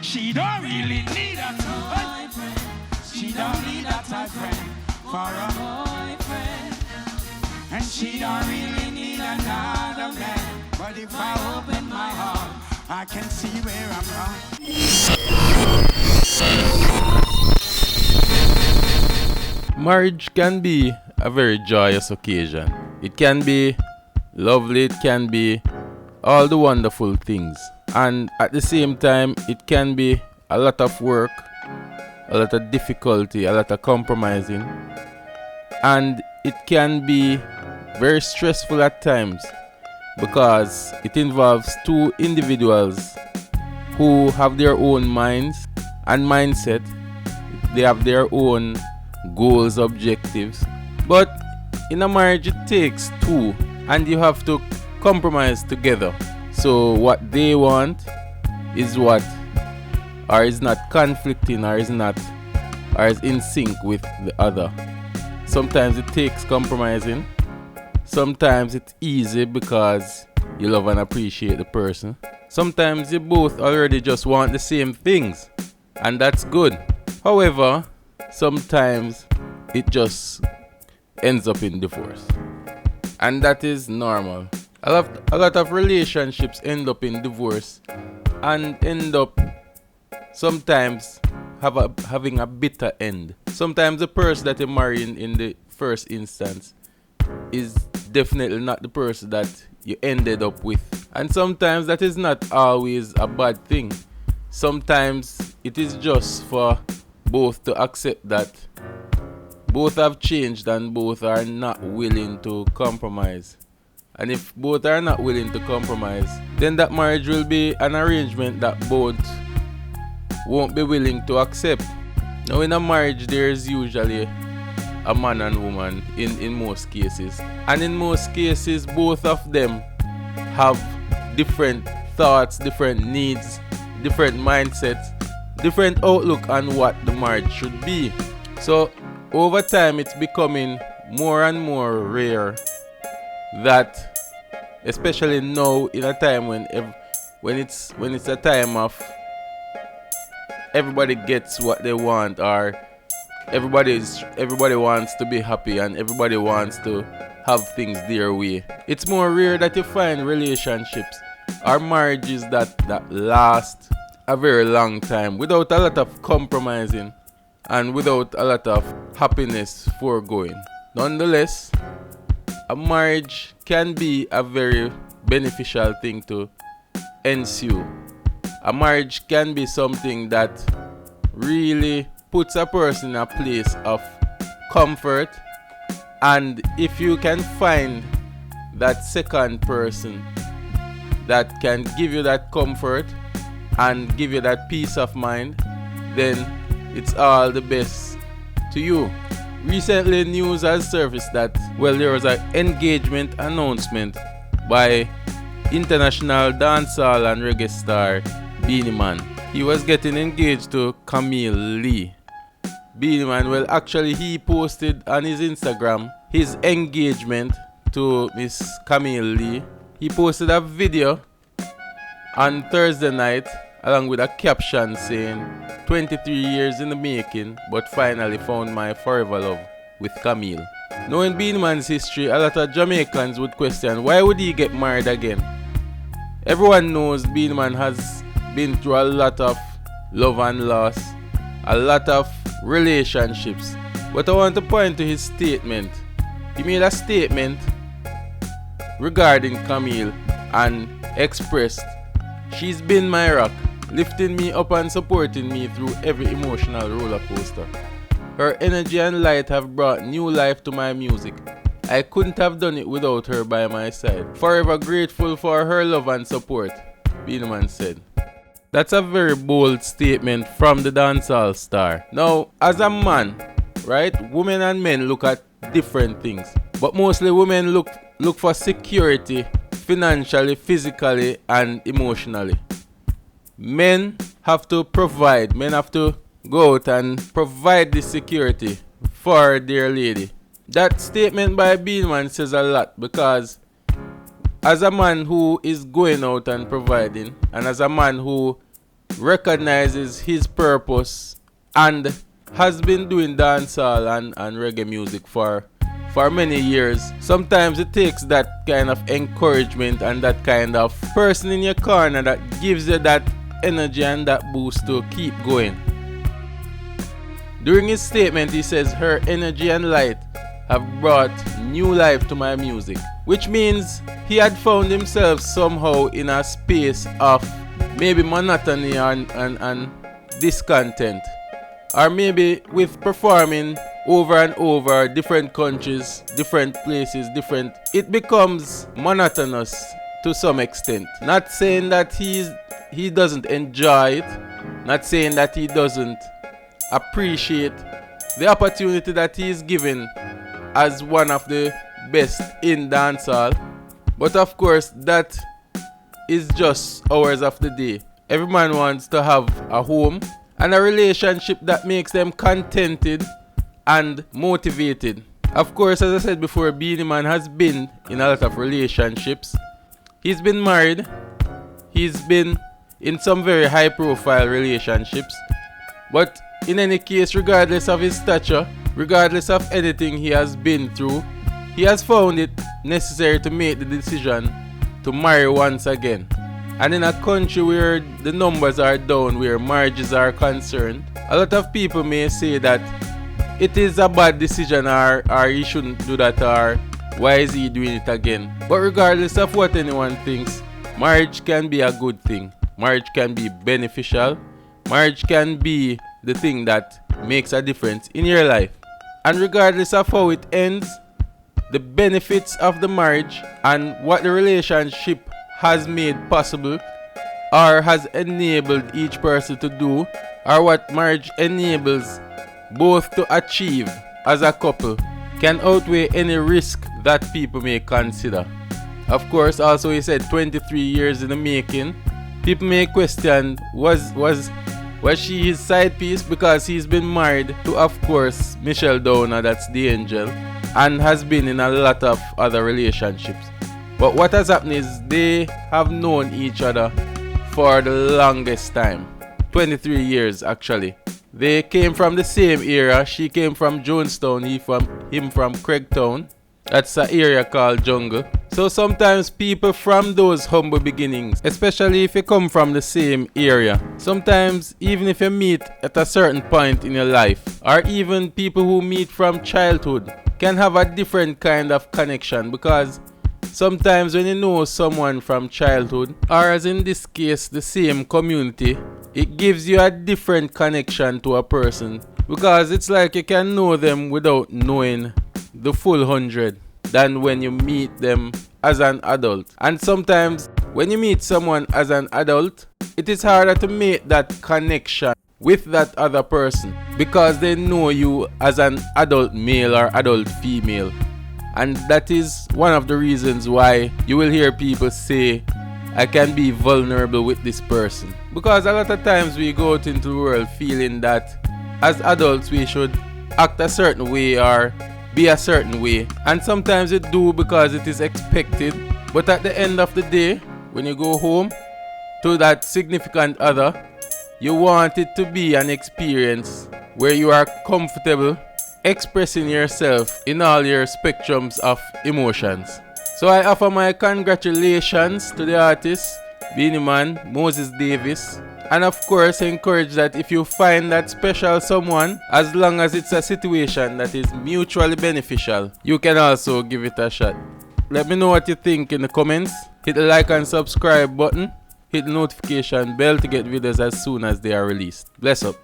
She don't really need a boyfriend. She don't need a boyfriend for a boyfriend. And she don't really need another man. But if I open my heart, I can see where I'm wrong. Marriage can be a very joyous occasion. It can be lovely, it can be all the wonderful things. And at the same time, it can be a lot of work, a lot of difficulty, a lot of compromising. And it can be very stressful at times because it involves two individuals who have their own minds and mindset. They have their own goals, objectives. But in a marriage, it takes two, and you have to compromise together. So what they want is what, or is not conflicting, or is in sync with the other. Sometimes it takes compromising. Sometimes it's easy because you love and appreciate the person. Sometimes you both already just want the same things, and that's good. However, sometimes it just ends up in divorce, and that is normal. A lot of relationships end up in divorce and end up sometimes having a bitter end. Sometimes the person that you're marrying in the first instance is definitely not the person that you ended up with. And sometimes that is not always a bad thing. Sometimes it is just for both to accept that both have changed and both are not willing to compromise. And if both are not willing to compromise, then that marriage will be an arrangement that both won't be willing to accept. Now in a marriage, there is usually a man and woman in most cases. And in most cases, both of them have different thoughts, different needs, different mindsets, different outlook on what the marriage should be. So over time, it's becoming more and more rare that, especially now in a time when it's a time of everybody gets what they want, or everybody wants to be happy and everybody wants to have things their way. It's more rare that you find relationships or marriages that last a very long time without a lot of compromising and without a lot of happiness foregoing. Nonetheless, a marriage can be a very beneficial thing to ensue. A marriage can be something that really puts a person in a place of comfort, and if you can find that second person that can give you that comfort and give you that peace of mind, then it's all the best to you. Recently, news has surfaced that, there was an engagement announcement by international dancehall and reggae star Beenie Man. He was getting engaged to Camille. Beenie Man, actually he posted on his Instagram his engagement to Miss Camille. He posted a video on Thursday night along with a caption saying, 23 years in the making, but finally found my forever love with Camille. Knowing Beenie Man's history, a lot of Jamaicans would question, why would he get married again? Everyone knows Beenie Man has been through a lot of love and loss, a lot of relationships. But I want to point to his statement. He made a statement regarding Camille and expressed, she's been my rock, lifting me up and supporting me through every emotional roller coaster. Her energy and light have brought new life to my music. I couldn't have done it without her by my side. Forever grateful for her love and support, Beenie Man said. That's a very bold statement from the dancehall star. Now, as a man, right, women and men look at different things. But mostly women look for security financially, physically, and emotionally. Men have to provide. Men have to go out and provide the security for their lady. That statement by Beenie Man says a lot, because as a man who is going out and providing, and as a man who recognizes his purpose and has been doing dancehall and reggae music for many years. Sometimes it takes that kind of encouragement and that kind of person in your corner that gives you that energy and that boost to keep going. During his statement, he says, "Her energy and light have brought new life to my music," which means he had found himself somehow in a space of maybe monotony and discontent, or maybe with performing over and over different countries, different places, it becomes monotonous to some extent. Not saying that he doesn't enjoy it, not saying that he doesn't appreciate the opportunity that he is given as one of the best in dancehall, but of course that is just hours of the day. Every man wants to have a home and a relationship that makes them contented and motivated. Of course, as I said before, Beenie Man has been in a lot of relationships. He's been married, he's been in some very high profile relationships, but in any case, regardless of his stature, regardless of anything he has been through, he has found it necessary to make the decision to marry once again. And in a country where the numbers are down, where marriages are concerned, a lot of people may say that it is a bad decision, or he shouldn't do that, or why is he doing it again. But regardless of what anyone thinks, marriage can be a good thing. Marriage can be beneficial. Marriage can be the thing that makes a difference in your life. And regardless of how it ends, the benefits of the marriage and what the relationship has made possible or has enabled each person to do, or what marriage enables both to achieve as a couple, can outweigh any risk that people may consider. Of course, also he said 23 years in the making. People may question, was she his side piece, because he's been married to, of course, Michelle Downer, that's the angel, and has been in a lot of other relationships. But what has happened is they have known each other for the longest time. 23 years actually. They came from the same era. She came from Jonestown, him from Craigtown. That's an area called Jungle. So sometimes people from those humble beginnings, especially if you come from the same area, sometimes even if you meet at a certain point in your life, or even people who meet from childhood, can have a different kind of connection, because sometimes when you know someone from childhood, or as in this case the same community, it gives you a different connection to a person, because it's like you can know them without knowing the full 100 than when you meet them as an adult. And sometimes when you meet someone as an adult, it is harder to make that connection with that other person, because they know you as an adult male or adult female. And that is one of the reasons why you will hear people say, I can be vulnerable with this person. Because a lot of times we go out into the world feeling that as adults we should act a certain way or be a certain way. And sometimes it do because it is expected. But at the end of the day, when you go home to that significant other, you want it to be an experience where you are comfortable expressing yourself in all your spectrums of emotions. So I offer my congratulations to the artist, Beenie Man, Moses Davis, and of course encourage that if you find that special someone, as long as it's a situation that is mutually beneficial, you can also give it a shot. Let me know what you think in the comments. Hit the like and subscribe button. Hit the notification bell to get videos as soon as they are released. Bless up.